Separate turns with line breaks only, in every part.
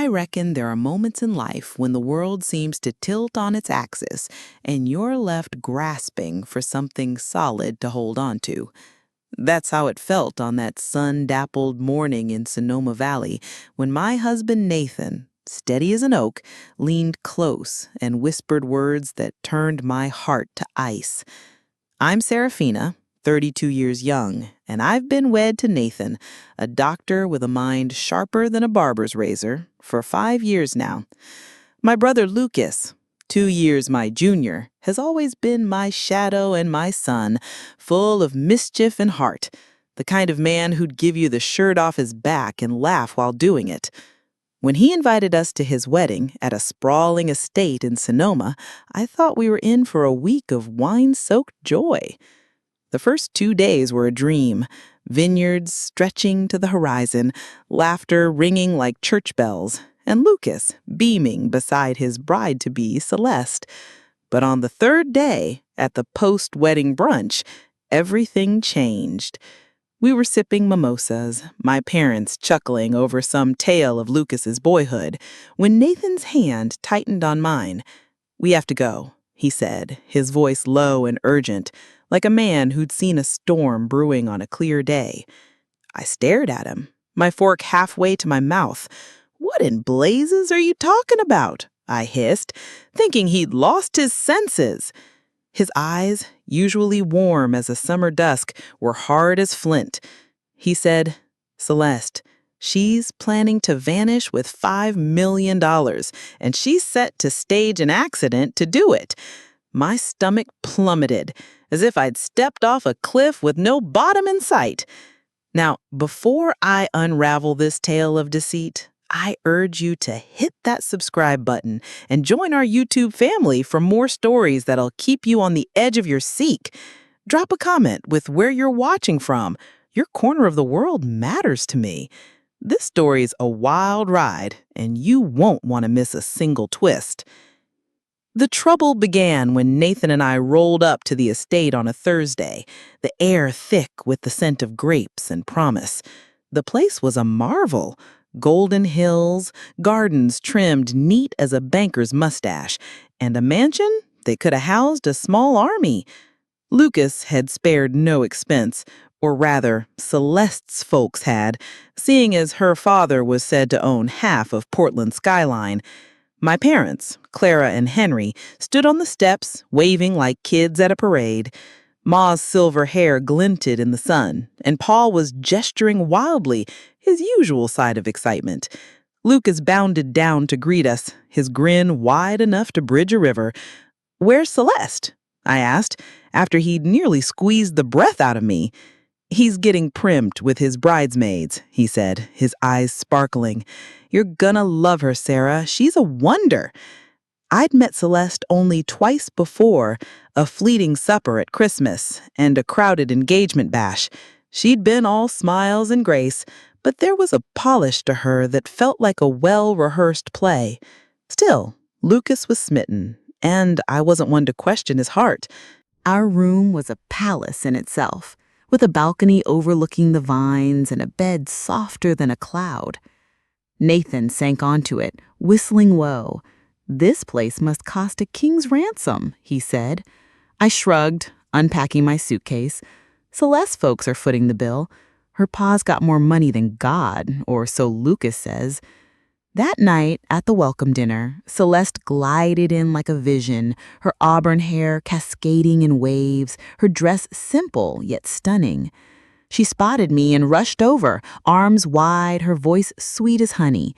I reckon there are moments in life when the world seems to tilt on its axis and you're left grasping for something solid to hold on to. That's how it felt on that sun-dappled morning in Sonoma Valley when my husband Nathan, steady as an oak, leaned close and whispered words that turned my heart to ice. I'm Seraphina, 32 years young, and I've been wed to Nathan, a doctor with a mind sharper than a barber's razor, for 5 years now. My brother Lucas, 2 years my junior, has always been my shadow and my sun, full of mischief and heart, the kind of man who'd give you the shirt off his back and laugh while doing it. When he invited us to his wedding at a sprawling estate in Sonoma, I thought we were in for a week of wine-soaked joy. The first 2 days were a dream, vineyards stretching to the horizon, laughter ringing like church bells, and Lucas beaming beside his bride-to-be, Celeste. But on the third day, at the post-wedding brunch, everything changed. We were sipping mimosas, my parents chuckling over some tale of Lucas's boyhood, when Nathan's hand tightened on mine. "We have to go," he said, his voice low and urgent, like a man who'd seen a storm brewing on a clear day. I stared at him, my fork halfway to my mouth. "What in blazes are you talking about?" I hissed, thinking he'd lost his senses. His eyes, usually warm as a summer dusk, were hard as flint. He said, "Celeste, she's planning to vanish with $5 million, and she's set to stage an accident to do it." My stomach plummeted, as if I'd stepped off a cliff with no bottom in sight. Now, before I unravel this tale of deceit, I urge you to hit that subscribe button and join our YouTube family for more stories that'll keep you on the edge of your seat. Drop a comment with where you're watching from. Your corner of the world matters to me. This story's a wild ride, and you won't want to miss a single twist. The trouble began when Nathan and I rolled up to the estate on a Thursday, the air thick with the scent of grapes and promise. The place was a marvel. Golden hills, gardens trimmed neat as a banker's mustache, and a mansion that could have housed a small army. Lucas had spared no expense, or rather, Celeste's folks had, seeing as her father was said to own half of Portland's skyline. My parents, Clara and Henry, stood on the steps, waving like kids at a parade. Ma's silver hair glinted in the sun, and Paul was gesturing wildly, his usual side of excitement. Lucas bounded down to greet us, his grin wide enough to bridge a river. "Where's Celeste?" I asked, after he'd nearly squeezed the breath out of me. "He's getting primped with his bridesmaids," he said, his eyes sparkling. "You're gonna love her, Sarah. She's a wonder." I'd met Celeste only twice before, a fleeting supper at Christmas and a crowded engagement bash. She'd been all smiles and grace, but there was a polish to her that felt like a well-rehearsed play. Still, Lucas was smitten, and I wasn't one to question his heart. Our room was a palace in itself, with a balcony overlooking the vines and a bed softer than a cloud. Nathan sank onto it, whistling woe. "This place must cost a king's ransom," he said. I shrugged, unpacking my suitcase. "Celeste's folks are footing the bill. Her pa's got more money than God, or so Lucas says." That night, at the welcome dinner, Celeste glided in like a vision, her auburn hair cascading in waves, her dress simple yet stunning. She spotted me and rushed over, arms wide, her voice sweet as honey.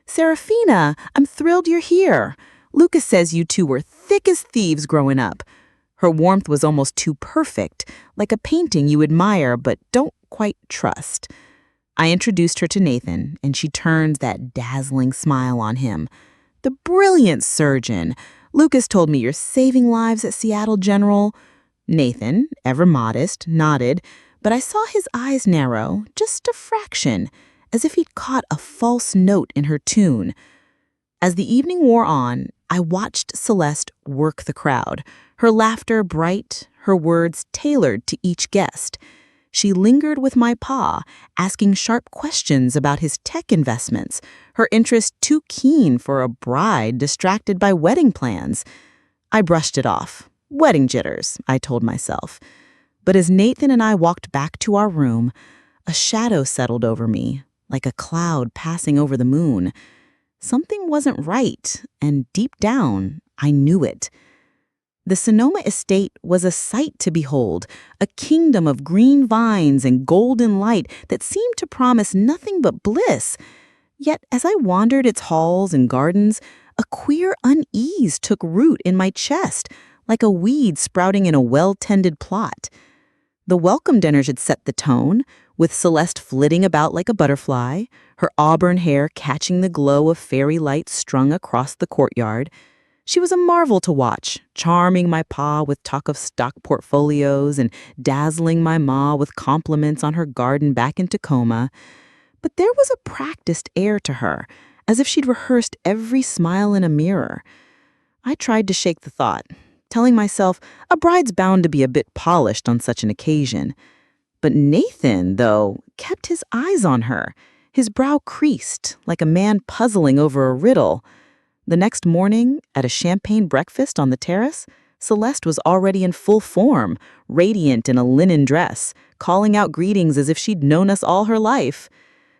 "Seraphina, I'm thrilled you're here. Lucas says you two were thick as thieves growing up." Her warmth was almost too perfect, like a painting you admire but don't quite trust. I introduced her to Nathan, and she turned that dazzling smile on him. "The brilliant surgeon. Lucas told me you're saving lives at Seattle General." Nathan, ever modest, nodded, but I saw his eyes narrow, just a fraction, as if he'd caught a false note in her tune. As the evening wore on, I watched Celeste work the crowd, her laughter bright, her words tailored to each guest. She lingered with my pa, asking sharp questions about his tech investments, her interest too keen for a bride distracted by wedding plans. I brushed it off. Wedding jitters, I told myself. But as Nathan and I walked back to our room, a shadow settled over me, like a cloud passing over the moon. Something wasn't right, and deep down, I knew it. The Sonoma estate was a sight to behold, a kingdom of green vines and golden light that seemed to promise nothing but bliss. Yet as I wandered its halls and gardens, a queer unease took root in my chest, like a weed sprouting in a well-tended plot. The welcome dinners had set the tone, with Celeste flitting about like a butterfly, her auburn hair catching the glow of fairy lights strung across the courtyard. She was a marvel to watch, charming my pa with talk of stock portfolios and dazzling my ma with compliments on her garden back in Tacoma. But there was a practiced air to her, as if she'd rehearsed every smile in a mirror. I tried to shake the thought, telling myself a bride's bound to be a bit polished on such an occasion. But Nathan, though, kept his eyes on her, his brow creased like a man puzzling over a riddle. The next morning, at a champagne breakfast on the terrace, Celeste was already in full form, radiant in a linen dress, calling out greetings as if she'd known us all her life.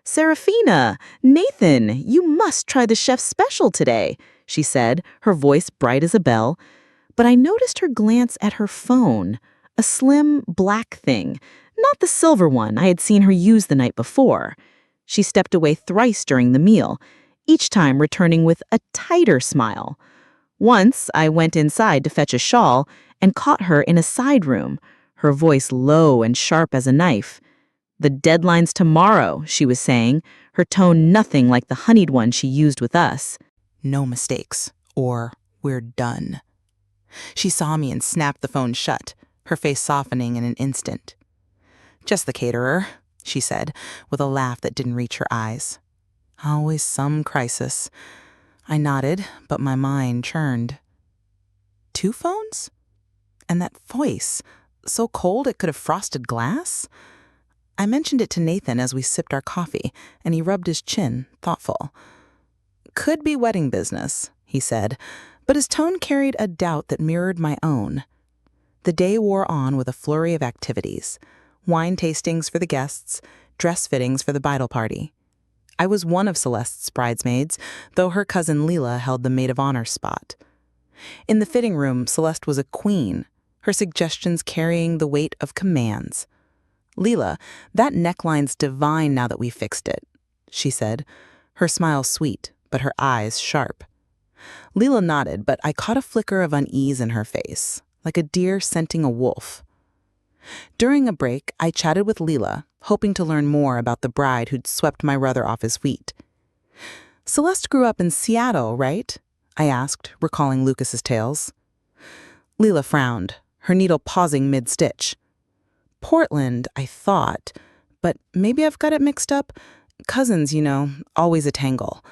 "Seraphina, Nathan, you must try the chef's special today," she said, her voice bright as a bell. But I noticed her glance at her phone, a slim, black thing, not the silver one I had seen her use the night before. She stepped away thrice during the meal, each time returning with a tighter smile. Once, I went inside to fetch a shawl and caught her in a side room, her voice low and sharp as a knife. "The deadline's tomorrow," she was saying, her tone nothing like the honeyed one she used with us. "No mistakes, or we're done." She saw me and snapped the phone shut, her face softening in an instant. "Just the caterer," she said, with a laugh that didn't reach her eyes. "Always some crisis." I nodded, but my mind churned. 2 phones? And that voice, so cold it could have frosted glass? I mentioned it to Nathan as we sipped our coffee, and he rubbed his chin, thoughtful. "Could be wedding business," he said, but his tone carried a doubt that mirrored my own. The day wore on with a flurry of activities. Wine tastings for the guests, dress fittings for the bridal party. I was one of Celeste's bridesmaids, though her cousin Leela held the maid of honor spot. In the fitting room, Celeste was a queen, her suggestions carrying the weight of commands. "Leela, that neckline's divine now that we fixed it," she said, her smile sweet, but her eyes sharp. Leela nodded, but I caught a flicker of unease in her face, like a deer scenting a wolf. During a break, I chatted with Leela, hoping to learn more about the bride who'd swept my brother off his feet. "Celeste grew up in Seattle, right?" I asked, recalling Lucas's tales. Leela frowned, her needle pausing mid-stitch. "Portland, I thought, but maybe I've got it mixed up. Cousins, always a tangle."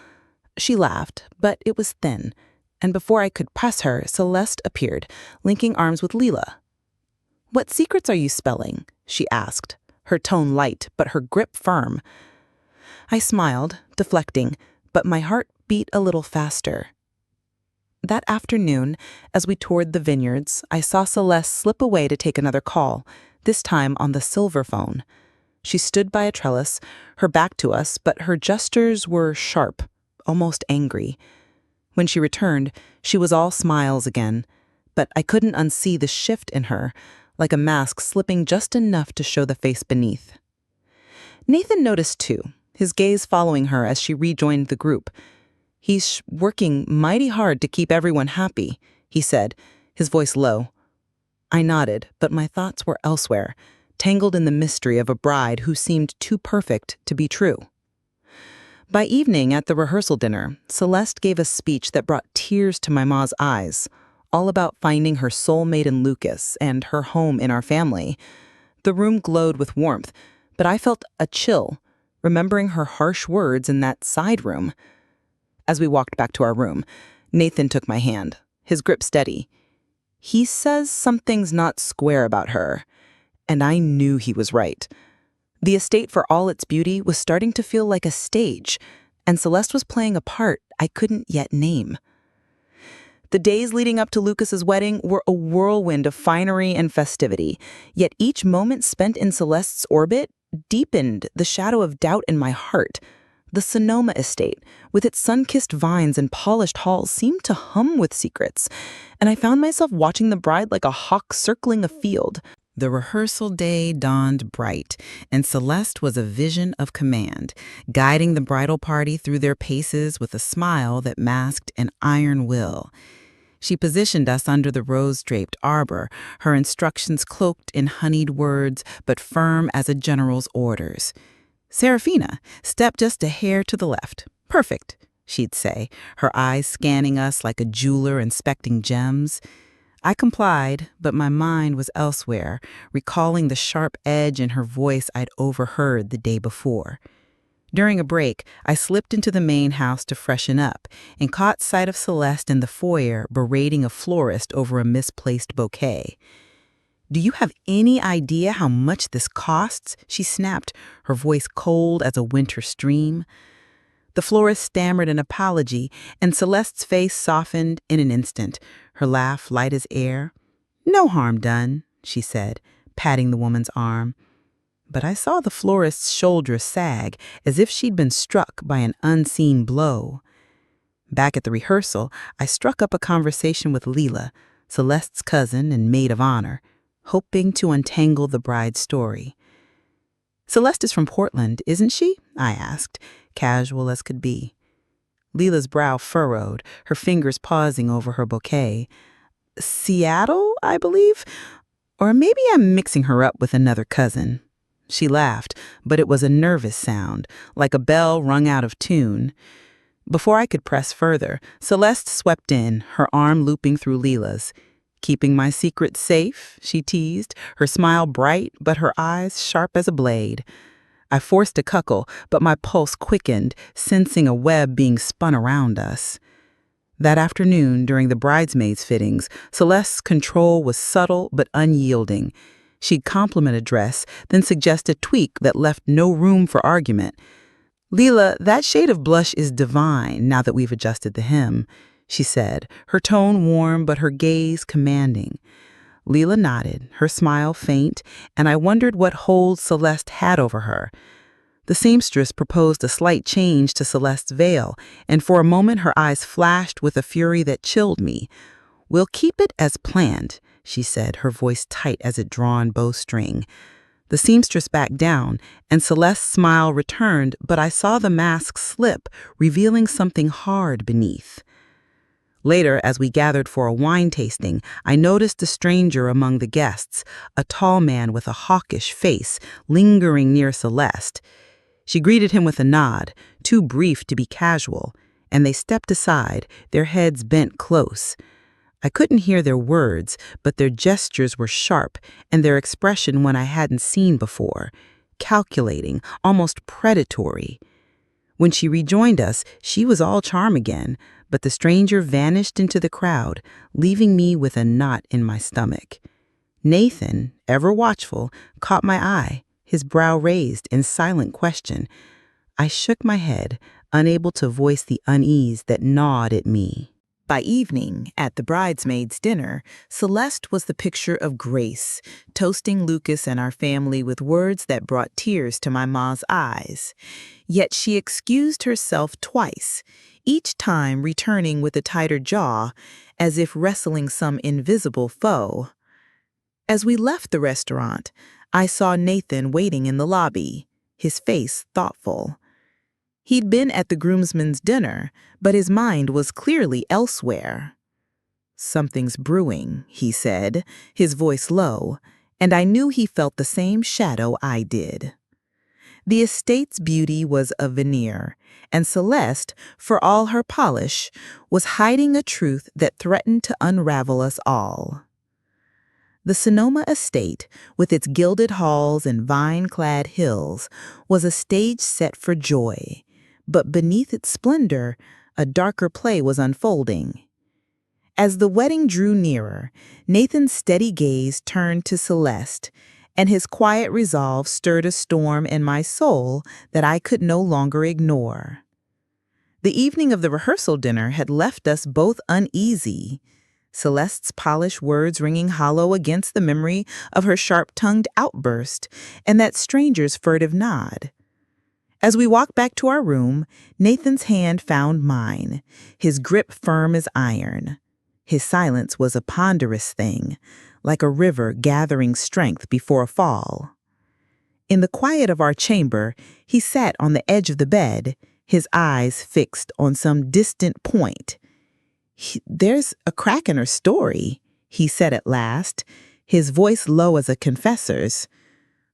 She laughed, but it was thin, and before I could press her, Celeste appeared, linking arms with Leela. "What secrets are you spelling?" she asked, her tone light but her grip firm. I smiled, deflecting, but my heart beat a little faster. That afternoon, as we toured the vineyards, I saw Celeste slip away to take another call, this time on the silver phone. She stood by a trellis, her back to us, but her gestures were sharp, almost angry. When she returned, she was all smiles again, but I couldn't unsee the shift in her, like a mask slipping just enough to show the face beneath. Nathan noticed too, his gaze following her as she rejoined the group. "He's working mighty hard to keep everyone happy," he said, his voice low. I nodded, but my thoughts were elsewhere, tangled in the mystery of a bride who seemed too perfect to be true. By evening at the rehearsal dinner, Celeste gave a speech that brought tears to my ma's eyes, all about finding her soulmate in Lucas and her home in our family. The room glowed with warmth, but I felt a chill, remembering her harsh words in that side room. As we walked back to our room, Nathan took my hand, his grip steady. "He says something's not square about her, And I knew he was right. The estate, for all its beauty, was starting to feel like a stage, and Celeste was playing a part I couldn't yet name. The days leading up to Lucas's wedding were a whirlwind of finery and festivity, yet each moment spent in Celeste's orbit deepened the shadow of doubt in my heart. The Sonoma estate, with its sun-kissed vines and polished halls, seemed to hum with secrets, and I found myself watching the bride like a hawk circling a field. The rehearsal day dawned bright, and Celeste was a vision of command, guiding the bridal party through their paces with a smile that masked an iron will. She positioned us under the rose-draped arbor, her instructions cloaked in honeyed words but firm as a general's orders. "Seraphina, step just a hair to the left. Perfect," she'd say, her eyes scanning us like a jeweler inspecting gems. I complied, but my mind was elsewhere, recalling the sharp edge in her voice I'd overheard the day before. During a break, I slipped into the main house to freshen up and caught sight of Celeste in the foyer berating a florist over a misplaced bouquet. "Do you have any idea how much this costs?" she snapped, her voice cold as a winter stream. The florist stammered an apology, and Celeste's face softened in an instant, her laugh light as air. "No harm done," she said, patting the woman's arm. But I saw the florist's shoulders sag, as if she'd been struck by an unseen blow. Back at the rehearsal, I struck up a conversation with Leela, Celeste's cousin and maid of honor, hoping to untangle the bride's story. "Celeste is from Portland, isn't she?" I asked, casual as could be. Leela's brow furrowed, her fingers pausing over her bouquet. "Seattle, I believe? Or maybe I'm mixing her up with another cousin." She laughed, but it was a nervous sound, like a bell rung out of tune. Before I could press further, Celeste swept in, her arm looping through Leela's. "Keeping my secret safe?" she teased, her smile bright but her eyes sharp as a blade. I forced a cuckle, but my pulse quickened, sensing a web being spun around us. That afternoon, during the bridesmaids' fittings, Celeste's control was subtle but unyielding. She'd compliment a dress, then suggest a tweak that left no room for argument. "Leela, that shade of blush is divine now that we've adjusted the hem," she said, her tone warm but her gaze commanding. Leela nodded, her smile faint, and I wondered what hold Celeste had over her. The seamstress proposed a slight change to Celeste's veil, and for a moment her eyes flashed with a fury that chilled me. "We'll keep it as planned," she said, her voice tight as a drawn bowstring. The seamstress backed down, and Celeste's smile returned, but I saw the mask slip, revealing something hard beneath. Later, as we gathered for a wine tasting, I noticed a stranger among the guests, a tall man with a hawkish face, lingering near Celeste. She greeted him with a nod, too brief to be casual, and they stepped aside, their heads bent close. I couldn't hear their words, but their gestures were sharp, and their expression one I hadn't seen before, calculating, almost predatory. When she rejoined us, she was all charm again, but the stranger vanished into the crowd, leaving me with a knot in my stomach. Nathan, ever watchful, caught my eye, his brow raised in silent question. I shook my head, unable to voice the unease that gnawed at me. By evening, at the bridesmaids' dinner, Celeste was the picture of grace, toasting Lucas and our family with words that brought tears to my ma's eyes. Yet she excused herself twice, each time returning with a tighter jaw, as if wrestling some invisible foe. As we left the restaurant, I saw Nathan waiting in the lobby, his face thoughtful. He'd been at the groomsmen's dinner, but his mind was clearly elsewhere. "Something's brewing," he said, his voice low, and I knew he felt the same shadow I did. The estate's beauty was a veneer, and Celeste, for all her polish, was hiding a truth that threatened to unravel us all. The Sonoma estate, with its gilded halls and vine-clad hills, was a stage set for joy, but beneath its splendor, a darker play was unfolding. As the wedding drew nearer, Nathan's steady gaze turned to Celeste, and his quiet resolve stirred a storm in my soul that I could no longer ignore. The evening of the rehearsal dinner had left us both uneasy, Celeste's polished words ringing hollow against the memory of her sharp-tongued outburst and that stranger's furtive nod. As we walked back to our room, Nathan's hand found mine, his grip firm as iron. His silence was a ponderous thing, like a river gathering strength before a fall. In the quiet of our chamber, he sat on the edge of the bed, his eyes fixed on some distant point. "There's a crack in her story," he said at last, his voice low as a confessor's.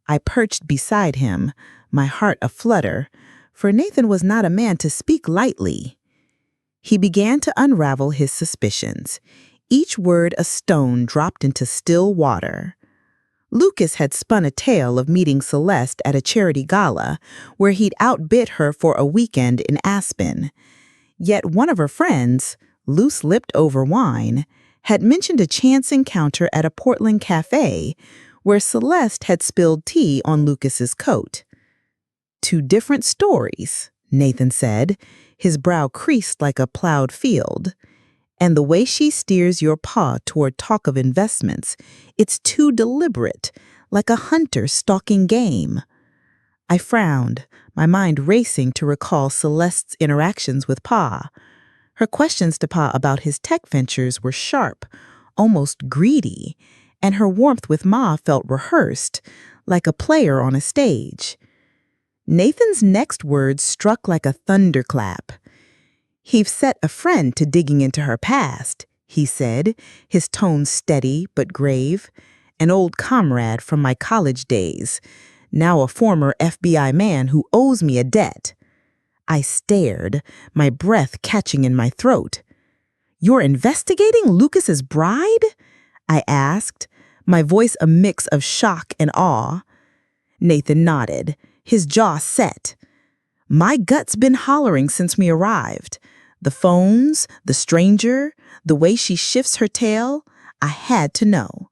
I perched beside him, my heart aflutter, for Nathan was not a man to speak lightly. He began to unravel his suspicions, each word a stone dropped into still water. Lucas had spun a tale of meeting Celeste at a charity gala where he'd outbid her for a weekend in Aspen. Yet one of her friends, loose-lipped over wine, had mentioned a chance encounter at a Portland cafe where Celeste had spilled tea on Lucas's coat. "Two different stories," Nathan said, his brow creased like a plowed field. "And the way she steers your paw toward talk of investments, it's too deliberate, like a hunter stalking game." I frowned, my mind racing to recall Celeste's interactions with Pa. Her questions to Pa about his tech ventures were sharp, almost greedy, and her warmth with Ma felt rehearsed, like a player on a stage. Nathan's next words struck like a thunderclap. "He've set a friend to digging into her past," he said, his tone steady but grave. "An old comrade from my college days, now a former FBI man who owes me a debt." I stared, my breath catching in my throat. "You're investigating Lucas's bride?" I asked, my voice a mix of shock and awe. Nathan nodded, his jaw set. "My gut's been hollering since we arrived. The phones, the stranger, the way she shifts her tail, I had to know."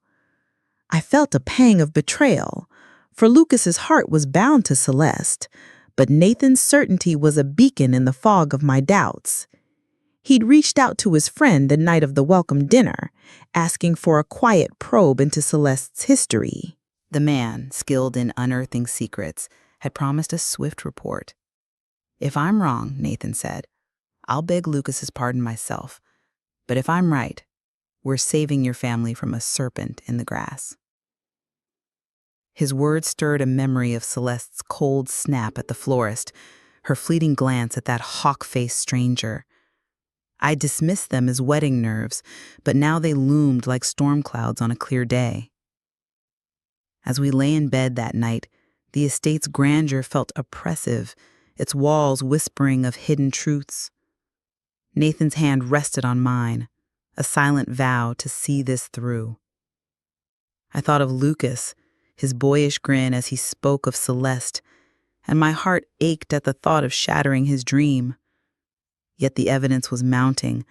I felt a pang of betrayal, for Lucas's heart was bound to Celeste, but Nathan's certainty was a beacon in the fog of my doubts. He'd reached out to his friend the night of the welcome dinner, asking for a quiet probe into Celeste's history. The man, skilled in unearthing secrets, had promised a swift report. "If I'm wrong," Nathan said, "I'll beg Lucas's pardon myself. But if I'm right, we're saving your family from a serpent in the grass." His words stirred a memory of Celeste's cold snap at the florist, her fleeting glance at that hawk-faced stranger. I dismissed them as wedding nerves, but now they loomed like storm clouds on a clear day. As we lay in bed that night, the estate's grandeur felt oppressive, its walls whispering of hidden truths. Nathan's hand rested on mine, a silent vow to see this through. I thought of Lucas, his boyish grin as he spoke of Celeste, and my heart ached at the thought of shattering his dream. Yet the evidence was mounting,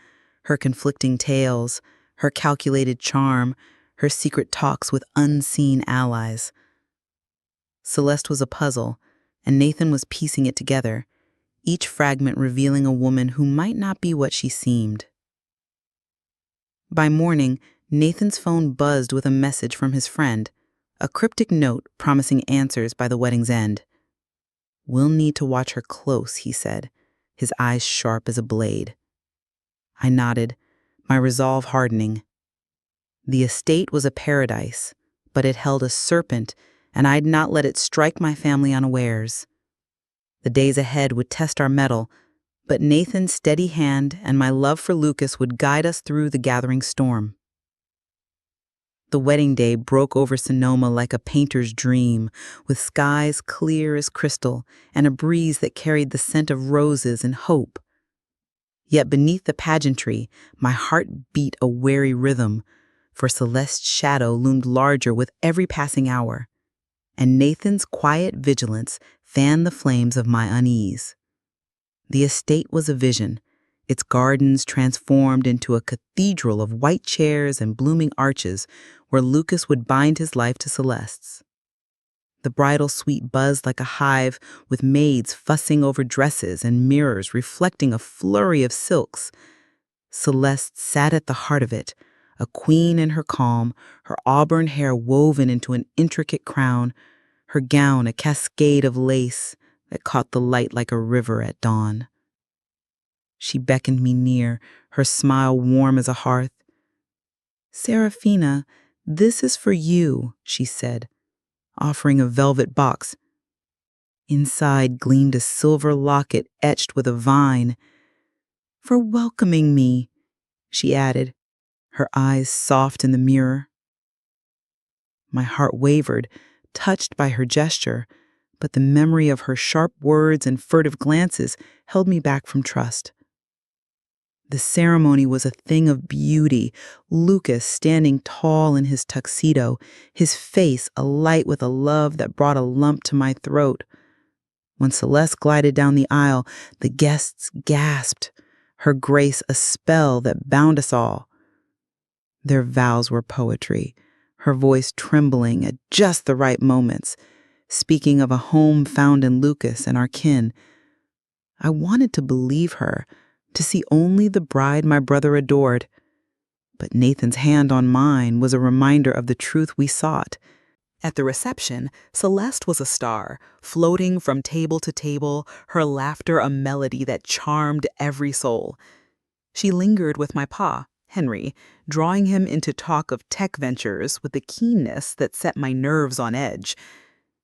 her conflicting tales, her calculated charm, her secret talks with unseen allies. Celeste was a puzzle, and Nathan was piecing it together, each fragment revealing a woman who might not be what she seemed. By morning, Nathan's phone buzzed with a message from his friend, a cryptic note promising answers by the wedding's end. "We'll need to watch her close," he said, his eyes sharp as a blade. I nodded, my resolve hardening. The estate was a paradise, but it held a serpent, and I'd not let it strike my family unawares. The days ahead would test our mettle, but Nathan's steady hand and my love for Lucas would guide us through the gathering storm. The wedding day broke over Sonoma like a painter's dream, with skies clear as crystal and a breeze that carried the scent of roses and hope. Yet beneath the pageantry, my heart beat a wary rhythm, for Celeste's shadow loomed larger with every passing hour, and Nathan's quiet vigilance fanned the flames of my unease. The estate was a vision, its gardens transformed into a cathedral of white chairs and blooming arches where Lucas would bind his life to Celeste's. The bridal suite buzzed like a hive, with maids fussing over dresses and mirrors reflecting a flurry of silks. Celeste sat at the heart of it, a queen in her calm, her auburn hair woven into an intricate crown, her gown a cascade of lace that caught the light like a river at dawn. She beckoned me near, her smile warm as a hearth. "Seraphina, this is for you," she said, offering a velvet box. Inside gleamed a silver locket etched with a vine. "For welcoming me," she added, her eyes soft in the mirror. My heart wavered, touched by her gesture, but the memory of her sharp words and furtive glances held me back from trust. The ceremony was a thing of beauty, Lucas standing tall in his tuxedo, his face alight with a love that brought a lump to my throat. When Celeste glided down the aisle, the guests gasped, her grace a spell that bound us all. Their vows were poetry, her voice trembling at just the right moments, speaking of a home found in Lucas and our kin. I wanted to believe her, to see only the bride my brother adored. But Nathan's hand on mine was a reminder of the truth we sought. At the reception, Celeste was a star, floating from table to table, her laughter a melody that charmed every soul. She lingered with my pa, Henry, drawing him into talk of tech ventures with a keenness that set my nerves on edge.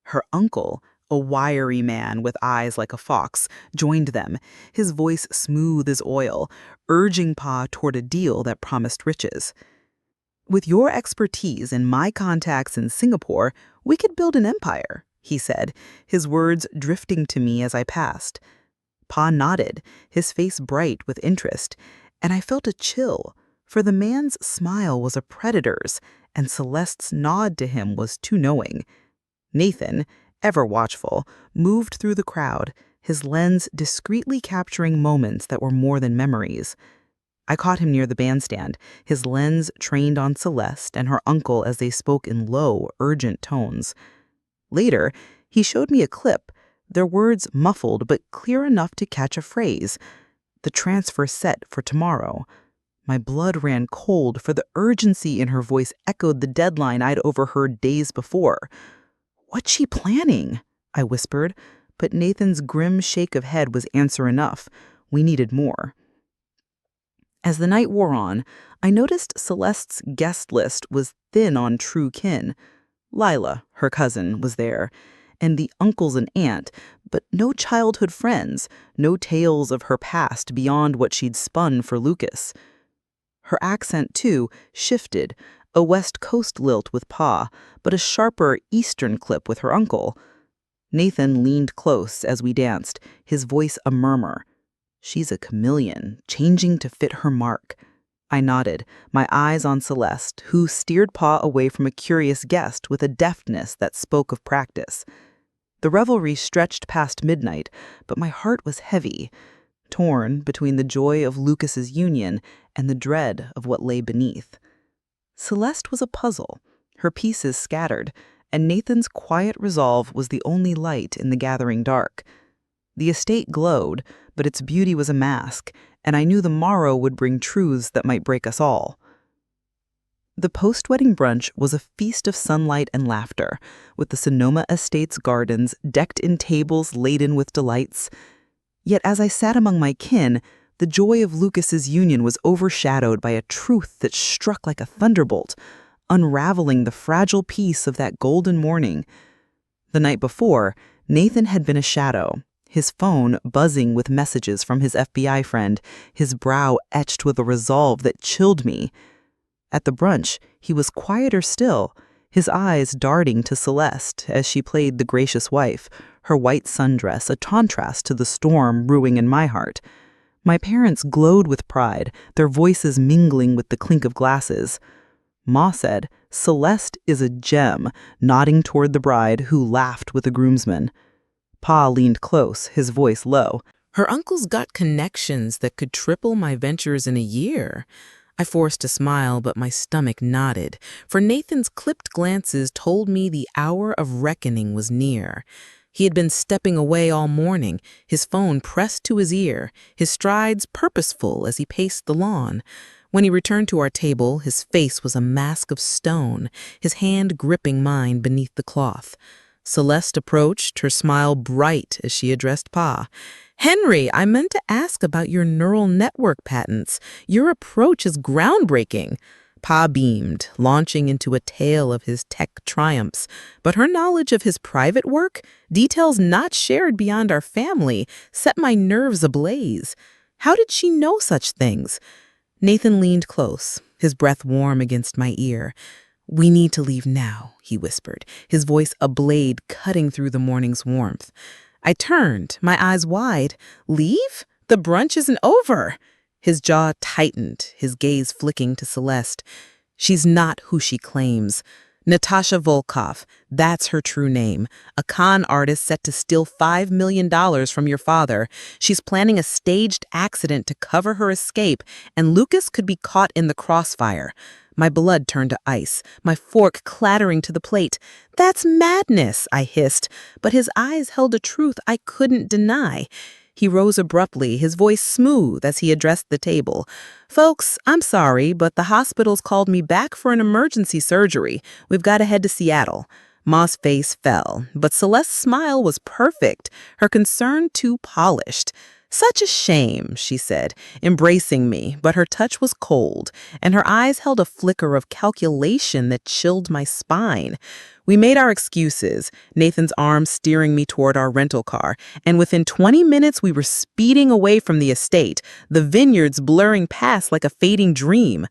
Her uncle, a wiry man with eyes like a fox, joined them, his voice smooth as oil, urging Pa toward a deal that promised riches. "With your expertise and my contacts in Singapore, we could build an empire," he said, his words drifting to me as I passed. Pa nodded, his face bright with interest, and I felt a chill, for the man's smile was a predator's, and Celeste's nod to him was too knowing. Nathan, ever watchful, moved through the crowd, his lens discreetly capturing moments that were more than memories. I caught him near the bandstand, his lens trained on Celeste and her uncle as they spoke in low, urgent tones. Later, he showed me a clip, their words muffled but clear enough to catch a phrase. "The transfer set for tomorrow." My blood ran cold, for the urgency in her voice echoed the deadline I'd overheard days before. "What's she planning?" I whispered, but Nathan's grim shake of head was answer enough. We needed more. As the night wore on, I noticed Celeste's guest list was thin on true kin. Lila, her cousin, was there, and the uncles and aunt, but no childhood friends, no tales of her past beyond what she'd spun for Lucas. Her accent, too, shifted, a West Coast lilt with Pa, but a sharper Eastern clip with her uncle. Nathan leaned close as we danced, his voice a murmur. "She's a chameleon, changing to fit her mark." I nodded, my eyes on Celeste, who steered Pa away from a curious guest with a deftness that spoke of practice. The revelry stretched past midnight, but my heart was heavy, torn between the joy of Lucas's union and the dread of what lay beneath. Celeste was a puzzle, her pieces scattered, and Nathan's quiet resolve was the only light in the gathering dark. The estate glowed, but its beauty was a mask, and I knew the morrow would bring truths that might break us all. The post-wedding brunch was a feast of sunlight and laughter, with the Sonoma Estate's gardens decked in tables laden with delights. Yet as I sat among my kin, the joy of Lucas's union was overshadowed by a truth that struck like a thunderbolt, unraveling the fragile peace of that golden morning. The night before, Nathan had been a shadow, his phone buzzing with messages from his FBI friend, his brow etched with a resolve that chilled me. At the brunch, he was quieter still, his eyes darting to Celeste as she played the gracious wife, her white sundress a contrast to the storm brewing in my heart. My parents glowed with pride, their voices mingling with the clink of glasses. Ma said, "Celeste is a gem," nodding toward the bride, who laughed with the groomsmen. Pa leaned close, his voice low. "Her uncle's got connections that could triple my ventures in a year. I forced a smile, but my stomach knotted, for Nathan's clipped glances told me the hour of reckoning was near. He had been stepping away all morning, his phone pressed to his ear, his strides purposeful as he paced the lawn. When he returned to our table, his face was a mask of stone, his hand gripping mine beneath the cloth. Celeste approached, her smile bright as she addressed Pa. "Henry, I meant to ask about your neural network patents. Your approach is groundbreaking." Pa beamed, launching into a tale of his tech triumphs. But her knowledge of his private work, details not shared beyond our family, set my nerves ablaze. How did she know such things? Nathan leaned close, his breath warm against my ear. "We need to leave now," he whispered, his voice a blade cutting through the morning's warmth. I turned, my eyes wide. "Leave? The brunch isn't over." His jaw tightened, his gaze flicking to Celeste. "She's not who she claims. Natasha Volkov, that's her true name. A con artist set to steal $5 million from your father. She's planning a staged accident to cover her escape, and Lucas could be caught in the crossfire." My blood turned to ice, my fork clattering to the plate. "That's madness," I hissed, but his eyes held a truth I couldn't deny. He rose abruptly, his voice smooth as he addressed the table. "Folks, I'm sorry, but the hospital's called me back for an emergency surgery. We've got to head to Seattle." Ma's face fell, but Celeste's smile was perfect, her concern too polished. "Such a shame," she said, embracing me, but her touch was cold, and her eyes held a flicker of calculation that chilled my spine. We made our excuses, Nathan's arm steering me toward our rental car, and within 20 minutes we were speeding away from the estate, the vineyards blurring past like a fading dream.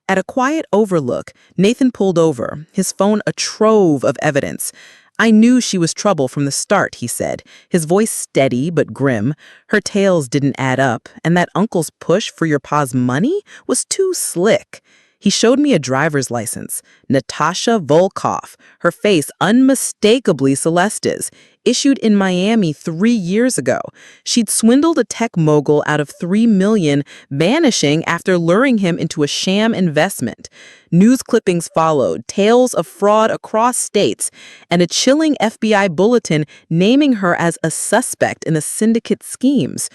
At a quiet overlook, Nathan pulled over, his phone a trove of evidence. "I knew she was trouble from the start," he said, his voice steady but grim. "Her tales didn't add up, and that uncle's push for your pa's money was too slick." He showed me a driver's license, Natasha Volkov, her face unmistakably Celeste's, issued in Miami 3 years ago. She'd swindled a tech mogul out of $3 million, vanishing after luring him into a sham investment. News clippings followed, tales of fraud across states, and a chilling FBI bulletin naming her as a suspect in the syndicate schemes.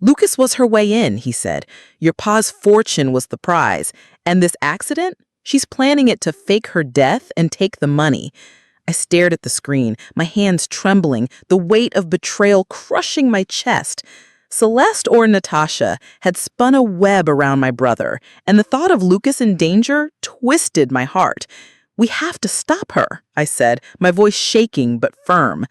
"Lucas was her way in," he said. "Your pa's fortune was the prize. And this accident? She's planning it to fake her death and take the money." I stared at the screen, my hands trembling, the weight of betrayal crushing my chest. Celeste or Natasha had spun a web around my brother, and the thought of Lucas in danger twisted my heart. "We have to stop her," I said, my voice shaking but firm.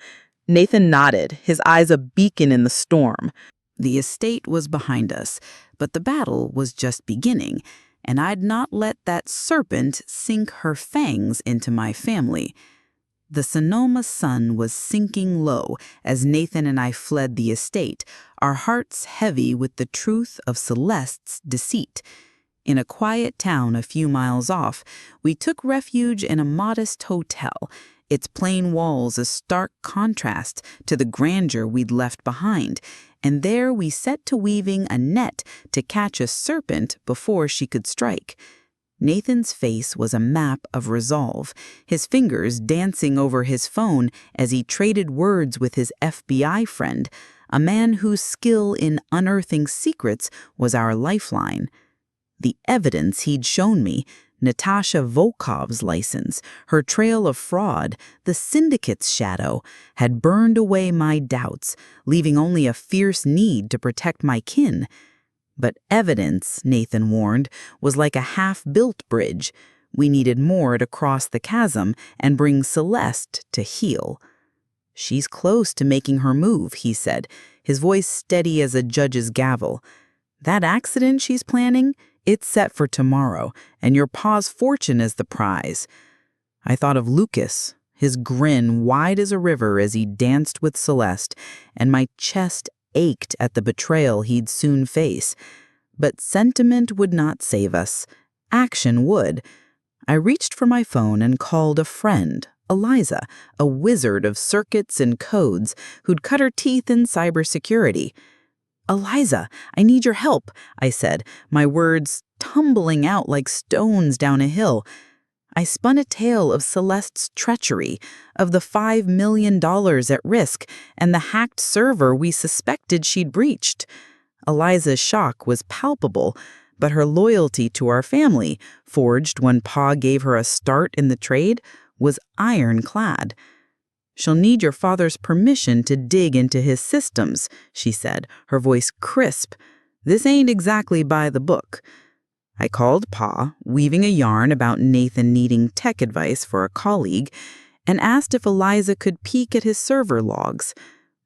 Nathan nodded, his eyes a beacon in the storm. The estate was behind us, but the battle was just beginning, and I'd not let that serpent sink her fangs into my family. The Sonoma sun was sinking low as Nathan and I fled the estate, our hearts heavy with the truth of Celeste's deceit. In a quiet town a few miles off, we took refuge in a modest hotel, its plain walls a stark contrast to the grandeur we'd left behind, and there we set to weaving a net to catch a serpent before she could strike. Nathan's face was a map of resolve, his fingers dancing over his phone as he traded words with his FBI friend, a man whose skill in unearthing secrets was our lifeline. The evidence he'd shown me, Natasha Volkov's license, her trail of fraud, the syndicate's shadow, had burned away my doubts, leaving only a fierce need to protect my kin. But evidence, Nathan warned, was like a half-built bridge. We needed more to cross the chasm and bring Celeste to heal. "She's close to making her move," he said, his voice steady as a judge's gavel. "That accident she's planning? It's set for tomorrow, and your pa's fortune is the prize." I thought of Lucas, his grin wide as a river as he danced with Celeste, and my chest ached at the betrayal he'd soon face. But sentiment would not save us. Action would. I reached for my phone and called a friend, Eliza, a wizard of circuits and codes who'd cut her teeth in cybersecurity. "Eliza, I need your help," I said, my words tumbling out like stones down a hill. I spun a tale of Celeste's treachery, of the $5 million at risk, and the hacked server we suspected she'd breached. Eliza's shock was palpable, but her loyalty to our family, forged when Pa gave her a start in the trade, was ironclad. "She'll need your father's permission to dig into his systems," she said, her voice crisp. "This ain't exactly by the book." I called Pa, weaving a yarn about Nathan needing tech advice for a colleague, and asked if Eliza could peek at his server logs.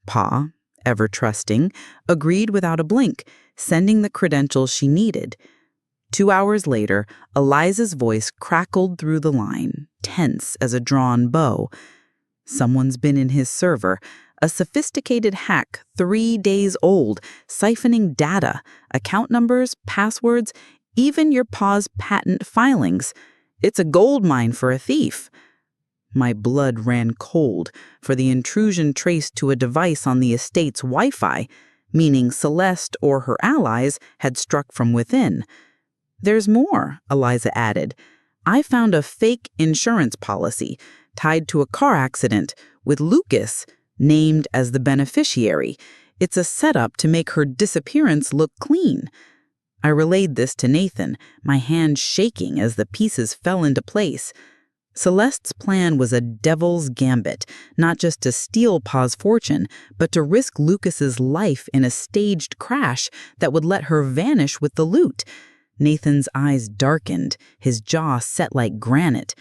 Pa, ever trusting, agreed without a blink, sending the credentials she needed. 2 hours later, Eliza's voice crackled through the line, tense as a drawn bow. "Someone's been in his server, a sophisticated hack 3 days old, siphoning data, account numbers, passwords, even your Pa's patent filings. It's a gold mine for a thief." My blood ran cold, for the intrusion traced to a device on the estate's Wi-Fi, meaning Celeste or her allies had struck from within. "There's more," Eliza added. "I found a fake insurance policy tied to a car accident with Lucas named as the beneficiary. It's a setup to make her disappearance look clean." I relayed this to Nathan, my hand shaking as the pieces fell into place. Celeste's plan was a devil's gambit, not just to steal Pa's fortune, but to risk Lucas's life in a staged crash that would let her vanish with the loot. Nathan's eyes darkened, his jaw set like granite.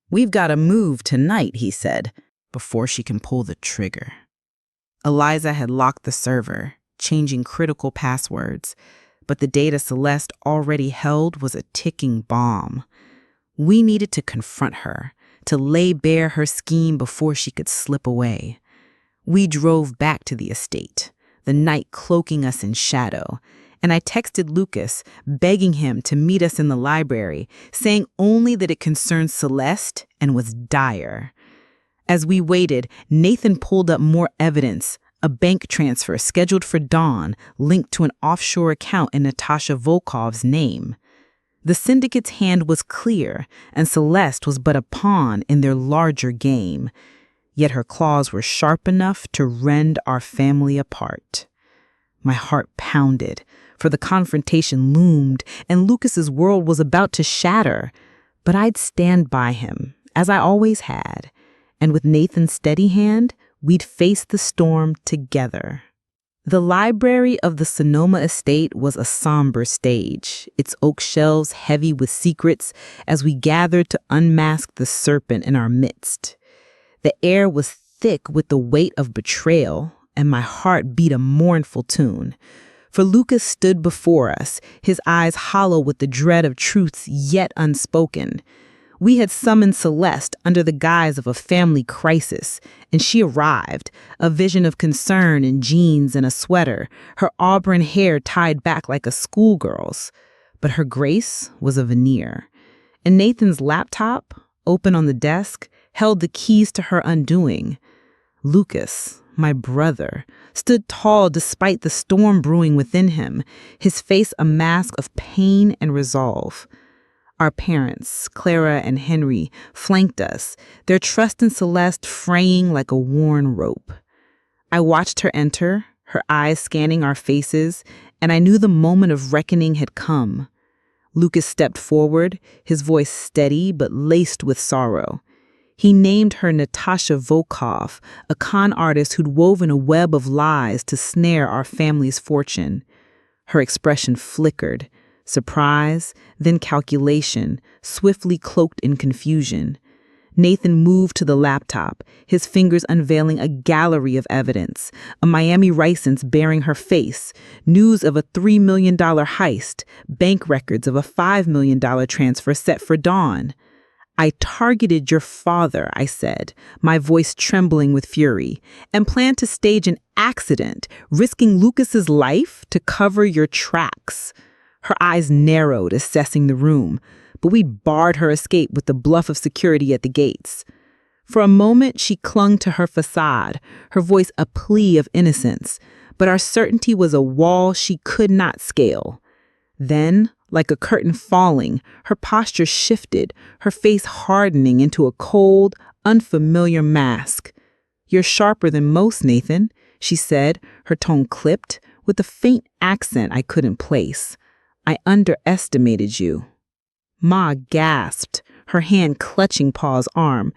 "We've got to move tonight," he said, "before she can pull the trigger." Eliza had locked the server, changing critical passwords, but the data Celeste already held was a ticking bomb. We needed to confront her, to lay bare her scheme before she could slip away. We drove back to the estate, the night cloaking us in shadow, and I texted Lucas, begging him to meet us in the library, saying only that it concerned Celeste and was dire. As we waited, Nathan pulled up more evidence, a bank transfer scheduled for dawn linked to an offshore account in Natasha Volkov's name. The syndicate's hand was clear, and Celeste was but a pawn in their larger game. Yet her claws were sharp enough to rend our family apart. My heart pounded, for the confrontation loomed, and Lucas's world was about to shatter. But I'd stand by him, as I always had, and with Nathan's steady hand, we'd face the storm together. The library of the Sonoma estate was a somber stage, its oak shelves heavy with secrets as we gathered to unmask the serpent in our midst. The air was thick with the weight of betrayal, and my heart beat a mournful tune. For Lucas stood before us, his eyes hollow with the dread of truths yet unspoken. We had summoned Celeste under the guise of a family crisis, and she arrived, a vision of concern in jeans and a sweater, her auburn hair tied back like a schoolgirl's. But her grace was a veneer. And Nathan's laptop, open on the desk, held the keys to her undoing. Lucas, my brother, stood tall despite the storm brewing within him, his face a mask of pain and resolve. Our parents, Clara and Henry, flanked us, their trust in Celeste fraying like a worn rope. I watched her enter, her eyes scanning our faces, and I knew the moment of reckoning had come. Lucas stepped forward, his voice steady but laced with sorrow. He named her Natasha Volkov, a con artist who'd woven a web of lies to snare our family's fortune. Her expression flickered. Surprise, then calculation, swiftly cloaked in confusion. Nathan moved to the laptop, his fingers unveiling a gallery of evidence, a Miami license bearing her face, news of a $3 million heist, bank records of a $5 million transfer set for dawn. "I targeted your father," I said, my voice trembling with fury, "and planned to stage an accident, risking Lucas's life to cover your tracks." Her eyes narrowed, assessing the room, but we'd barred her escape with the bluff of security at the gates. For a moment, she clung to her facade, her voice a plea of innocence, but our certainty was a wall she could not scale. Then,
Like a curtain falling, her posture shifted, her face hardening into a cold, unfamiliar mask. "You're sharper than most, Nathan," she said, her tone clipped, with a faint accent I couldn't place. "I underestimated you." Ma gasped, her hand clutching Pa's arm,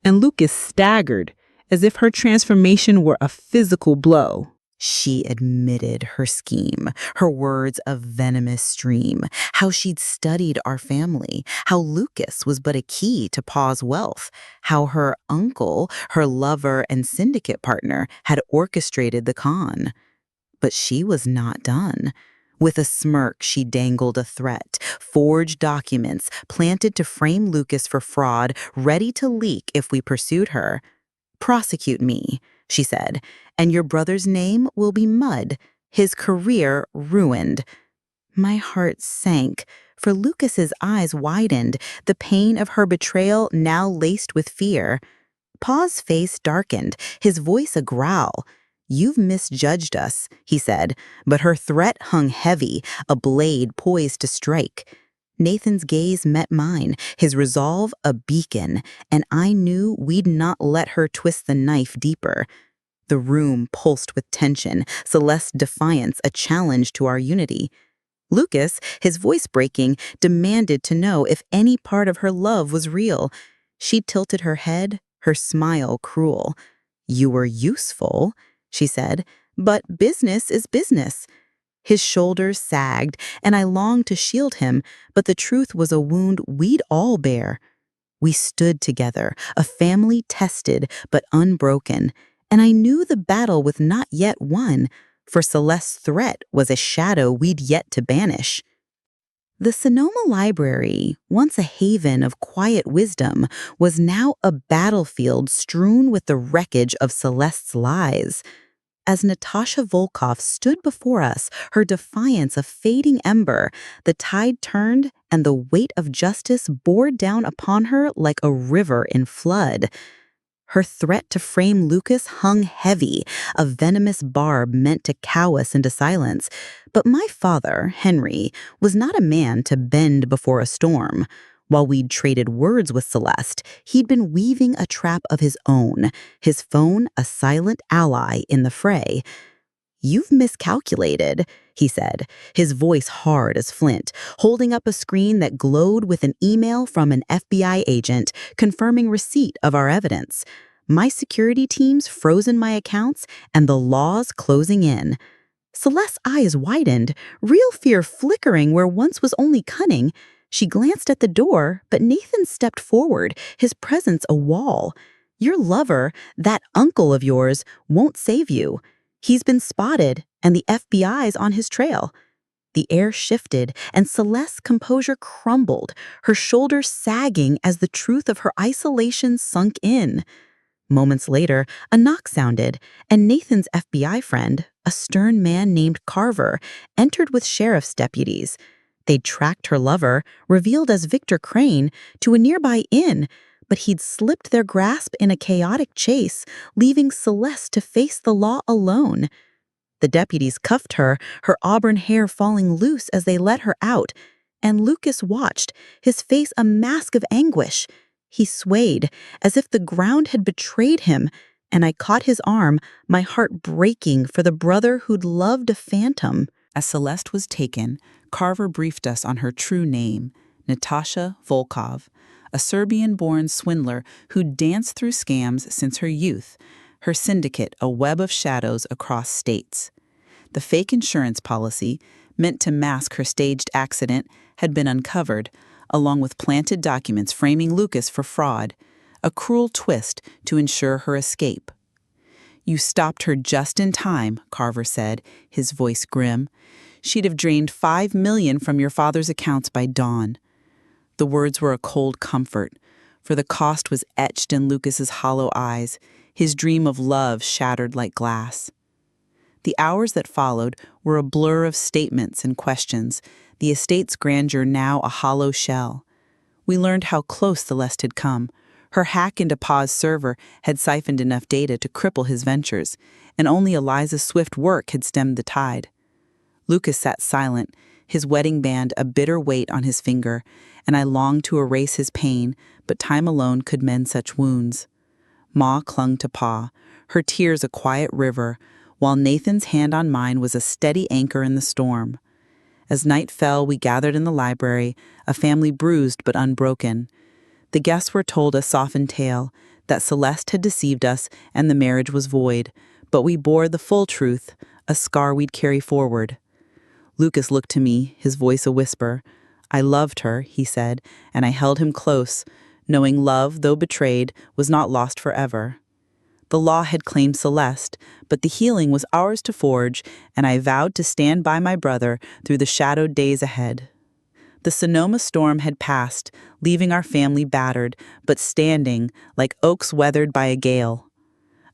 and Lucas staggered, as if her transformation were a physical blow.
She admitted her scheme, her words a venomous stream, how she'd studied our family, how Lucas was but a key to Pa's wealth, how her uncle, her lover and syndicate partner, had orchestrated the con. But she was not done. With a smirk, she dangled a threat, forged documents, planted to frame Lucas for fraud, ready to leak if we pursued her. "Prosecute me," she said, "and your brother's name will be mud, his career ruined." My heart sank, for Lucas's eyes widened, the pain of her betrayal now laced with fear. Pa's face darkened, his voice a growl. "You've misjudged us," he said, but her threat hung heavy, a blade poised to strike. Nathan's gaze met mine, his resolve a beacon, and I knew we'd not let her twist the knife deeper. The room pulsed with tension, Celeste's defiance a challenge to our unity. Lucas, his voice breaking, demanded to know if any part of her love was real. She tilted her head, her smile cruel. "You were useful," she said, "but business is business." His shoulders sagged, and I longed to shield him, but the truth was a wound we'd all bear. We stood together, a family tested but unbroken, and I knew the battle was not yet won, for Celeste's threat was a shadow we'd yet to banish. The Sonoma Library, once a haven of quiet wisdom, was now a battlefield strewn with the wreckage of Celeste's lies. As Natasha Volkov stood before us, her defiance a fading ember, the tide turned and the weight of justice bore down upon her like a river in flood. Her threat to frame Lucas hung heavy, a venomous barb meant to cow us into silence. But my father, Henry, was not a man to bend before a storm. While we'd traded words with Celeste, he'd been weaving a trap of his own, his phone a silent ally in the fray. "You've miscalculated," he said, his voice hard as flint, holding up a screen that glowed with an email from an FBI agent confirming receipt of our evidence. "My security team's frozen my accounts and the law's closing in." Celeste's eyes widened, real fear flickering where once was only cunning. She glanced at the door, but Nathan stepped forward, his presence a wall. "Your lover, that uncle of yours, won't save you. He's been spotted, and the FBI's on his trail." The air shifted, and Celeste's composure crumbled, her shoulders sagging as the truth of her isolation sunk in. Moments later, a knock sounded, and Nathan's FBI friend, a stern man named Carver, entered with sheriff's deputies. They'd tracked her lover, revealed as Victor Crane, to a nearby inn, but he'd slipped their grasp in a chaotic chase, leaving Celeste to face the law alone. The deputies cuffed her, her auburn hair falling loose as they let her out, and Lucas watched, his face a mask of anguish. He swayed, as if the ground had betrayed him, and I caught his arm, my heart breaking for the brother who'd loved a phantom. As Celeste was taken, Carver briefed us on her true name, Natasha Volkov, a Serbian-born swindler who'd danced through scams since her youth, her syndicate a web of shadows across states. The fake insurance policy, meant to mask her staged accident, had been uncovered, along with planted documents framing Lucas for fraud, a cruel twist to ensure her escape. "You stopped her just in time," Carver said, his voice grim. "She'd have drained $5 million from your father's accounts by dawn." The words were a cold comfort, for the cost was etched in Lucas's hollow eyes, his dream of love shattered like glass. The hours that followed were a blur of statements and questions, the estate's grandeur now a hollow shell. We learned how close Celeste had come. Her hack into Pa's server had siphoned enough data to cripple his ventures, and only Eliza's swift work had stemmed the tide. Lucas sat silent, his wedding band a bitter weight on his finger, and I longed to erase his pain, but time alone could mend such wounds. Ma clung to Pa, her tears a quiet river, while Nathan's hand on mine was a steady anchor in the storm. As night fell, we gathered in the library, a family bruised but unbroken. The guests were told a softened tale, that Celeste had deceived us and the marriage was void, but we bore the full truth, a scar we'd carry forward. Lucas looked to me, his voice a whisper. I loved her, he said, and I held him close, knowing love, though betrayed, was not lost forever. The law had claimed Celeste, but the healing was ours to forge, and I vowed to stand by my brother through the shadowed days ahead. The Sonoma storm had passed, leaving our family battered, but standing, like oaks weathered by a gale.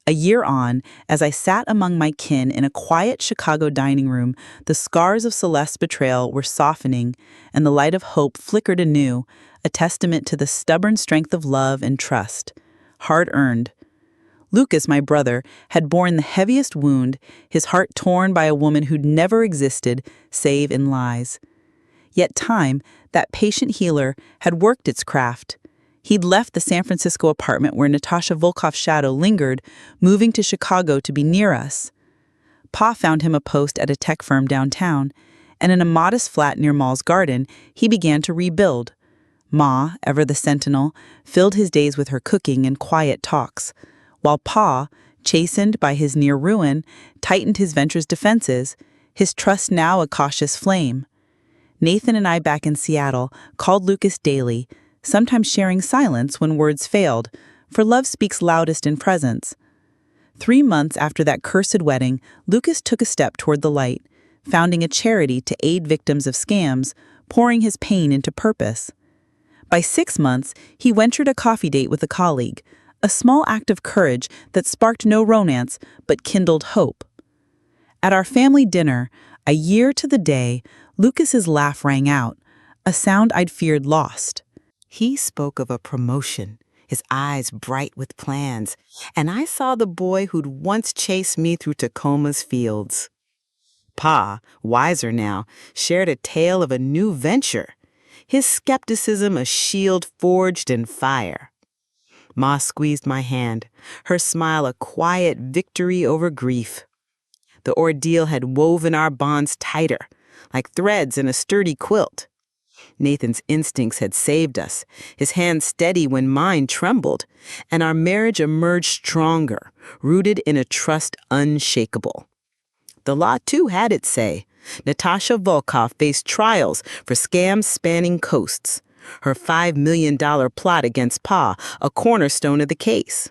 A year on, as I sat among my kin in a quiet Chicago dining room, the scars of Celeste's betrayal were softening, and the light of hope flickered anew, a testament to the stubborn strength of love and trust, hard-earned. Lucas, my brother, had borne the heaviest wound, his heart torn by a woman who'd never existed, save in lies. Yet time, that patient healer, had worked its craft. He'd left the San Francisco apartment where Natasha Volkoff's shadow lingered, moving to Chicago to be near us. Pa found him a post at a tech firm downtown, and in a modest flat near Mall's Garden, he began to rebuild. Ma, ever the sentinel, filled his days with her cooking and quiet talks, while Pa, chastened by his near ruin, tightened his venture's defenses, his trust now a cautious flame. Nathan and I back in Seattle called Lucas daily, sometimes sharing silence when words failed, for love speaks loudest in presence. 3 months after that cursed wedding, Lucas took a step toward the light, founding a charity to aid victims of scams, pouring his pain into purpose. By 6 months, he ventured a coffee date with a colleague, a small act of courage that sparked no romance but kindled hope. At our family dinner, a year to the day, Lucas's laugh rang out, a sound I'd feared lost.
He spoke of a promotion, his eyes bright with plans, and I saw the boy who'd once chased me through Tacoma's fields. Pa, wiser now, shared a tale of a new venture, his skepticism a shield forged in fire. Ma squeezed my hand, her smile a quiet victory over grief. The ordeal had woven our bonds tighter, like threads in a sturdy quilt. Nathan's instincts had saved us, his hand steady when mine trembled, and our marriage emerged stronger, rooted in a trust unshakable. The law, too, had its say. Natasha Volkoff faced trials for scams spanning coasts. Her $5 million plot against Pa, a cornerstone of the case.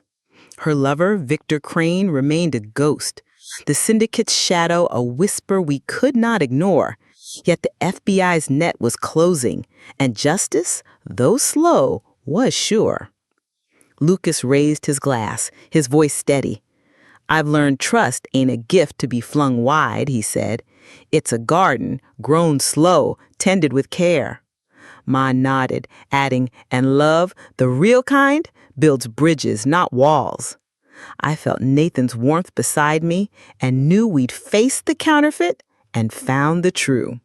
Her lover, Victor Crane, remained a ghost, the syndicate's shadow a whisper we could not ignore. Yet the FBI's net was closing, and justice, though slow, was sure. Lucas raised his glass, his voice steady. I've learned trust ain't a gift to be flung wide, he said. It's a garden, grown slow, tended with care. Ma nodded, adding, and love, the real kind, builds bridges, not walls. I felt Nathan's warmth beside me and knew we'd faced the counterfeit and found the true.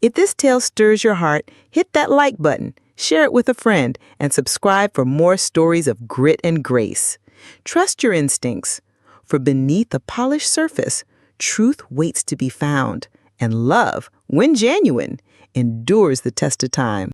If this tale stirs your heart, hit that like button, share it with a friend, and subscribe for more stories of grit and grace. Trust your instincts, for beneath the polished surface, truth waits to be found, and love, when genuine, endures the test of time.